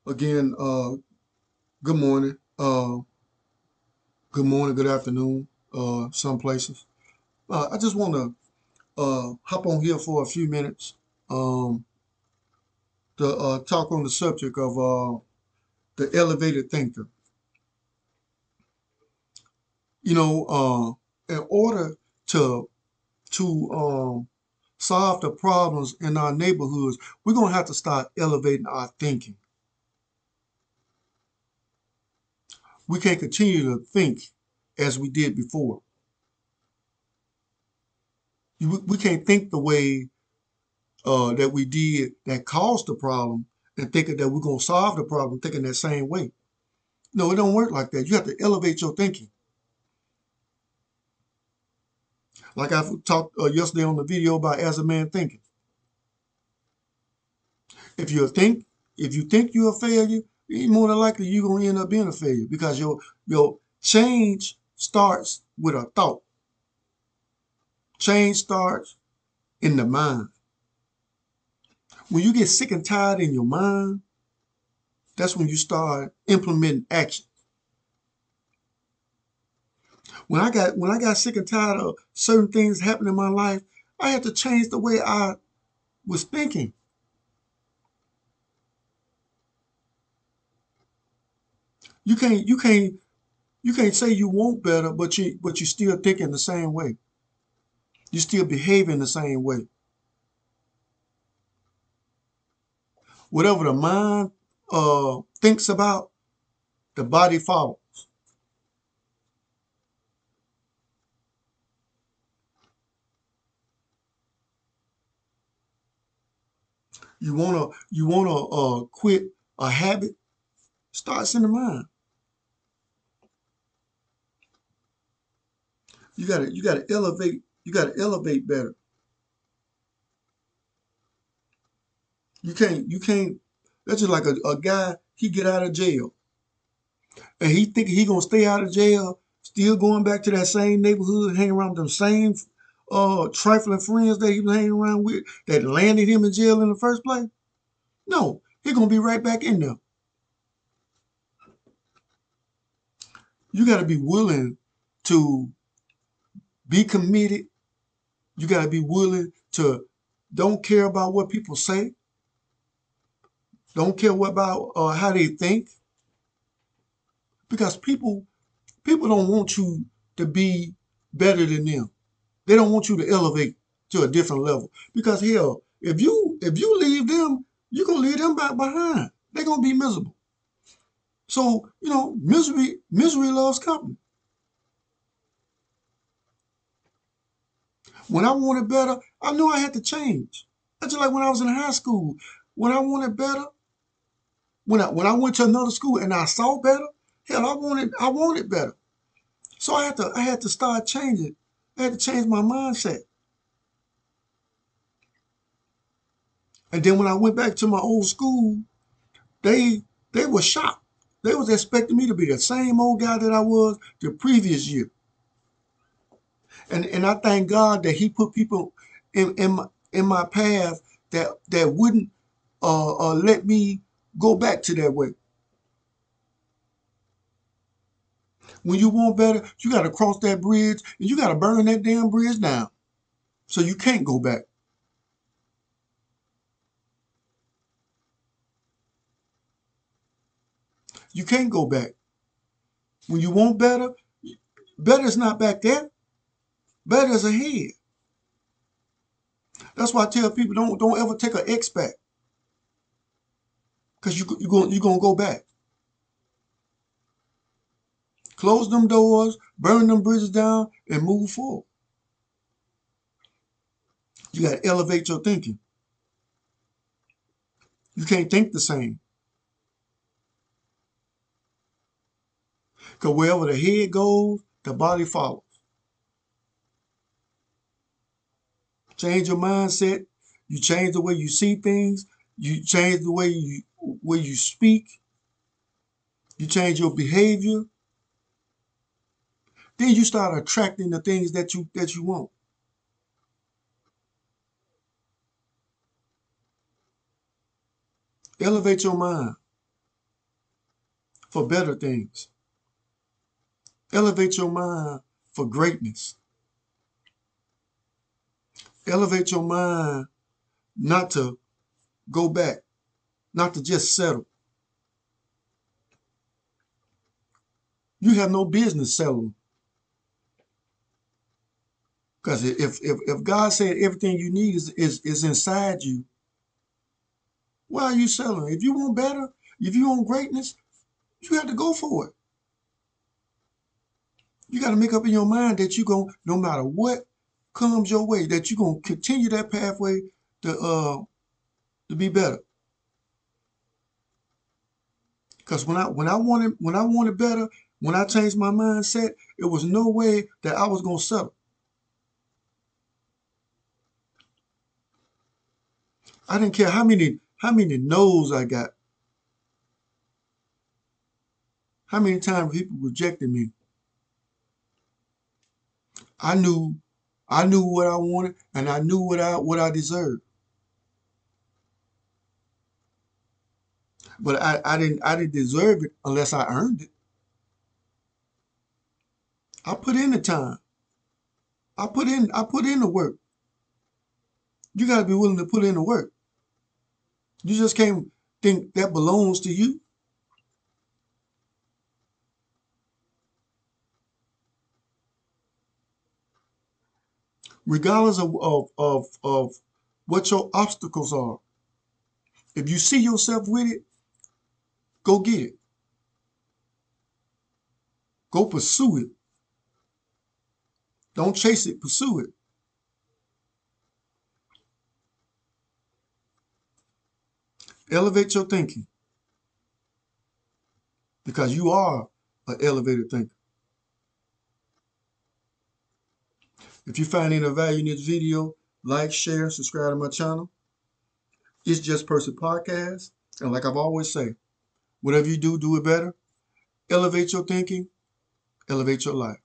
Again, good morning. Good morning, good afternoon, some places. I just want to hop on here for a few minutes um, to talk on the subject of the elevated thinker. In order to to solve the problems in our neighborhoods, we're gonna have to start elevating our thinking. We can't continue to think as we did before. We can't think the way that we did that caused the problem and thinking that we're going to solve the problem thinking that same way. No, it don't work like that. You have to elevate your thinking. Like I talked yesterday on the video about as a man thinking. If you think if you think you're a failure, more than likely you're going to end up being a failure because your change starts with a thought. Change starts in the mind. When you get sick and tired in your mind, that's when you start implementing action. When I got sick and tired of certain things happening in my life, I had to change the way I was thinking. You can't say you want better, but you still thinking the same way. You still behaving the same way. Whatever the mind thinks about, the body follows. You wanna quit a habit, starts in the mind. You gotta elevate better. You can't. That's just like a guy. He get out of jail and he think he gonna stay out of jail, still going back to that same neighborhood, hanging around with them same trifling friends that he was hanging around with that landed him in jail in the first place. No, he gonna be right back in there. You gotta be willing to be committed. You gotta be willing to don't care about what people say, don't care what about how they think, because people don't want you to be better than them. They don't want you to elevate to a different level because hell, if you leave them, you're gonna leave them back behind. They're gonna be miserable. So misery loves company. When I wanted better, I knew I had to change. That's just like when I was in high school. When I wanted better, when I went to another school and I saw better, hell, I wanted better. So I had to start changing. I had to change my mindset. And then when I went back to my old school, they they were shocked. They was expecting me to be the same old guy that I was the previous year. And I thank God that He put people in my path that wouldn't let me go back to that way. When you want better, you got to cross that bridge and you got to burn that damn bridge down. So you can't go back. You can't go back. When you want better, better is not back there. Better is ahead. That's why I tell people don't ever take an X back because you gonna go back. Close them doors, burn them bridges down, and move forward. You got to elevate your thinking. You can't think the same because wherever the head goes, the body follows. Change your mindset. You change the way you see things. You change the way you speak. You change your behavior. Then you start attracting the things that you want. Elevate your mind. for better things. Elevate your mind for greatness. Elevate your mind not to go back, not to just settle. You have no business settling. Because if God said everything you need is inside you, why are you settling? If you want better, if you want greatness, you have to go for it. You got to make up in your mind that you're going, no matter what comes your way, that you're going to continue that pathway to be better. Because when I wanted better, when I changed my mindset, it was no way that I was going to settle. I didn't care how many no's I got, how many times people rejected me. I knew I knew what I wanted and I knew what I deserved. But I didn't deserve it unless I earned it. I put in the time. I put in the work. You gotta be willing to put in the work. You just can't think that belongs to you. Regardless of what your obstacles are. If you see yourself with it, go get it. Go pursue it. Don't chase it, pursue it. Elevate your thinking because you are an elevated thinker. If you find any value in this video, like, share, subscribe to my channel. It's Just Person Podcast. And like I've always say, whatever you do, do it better. Elevate your thinking, elevate your life.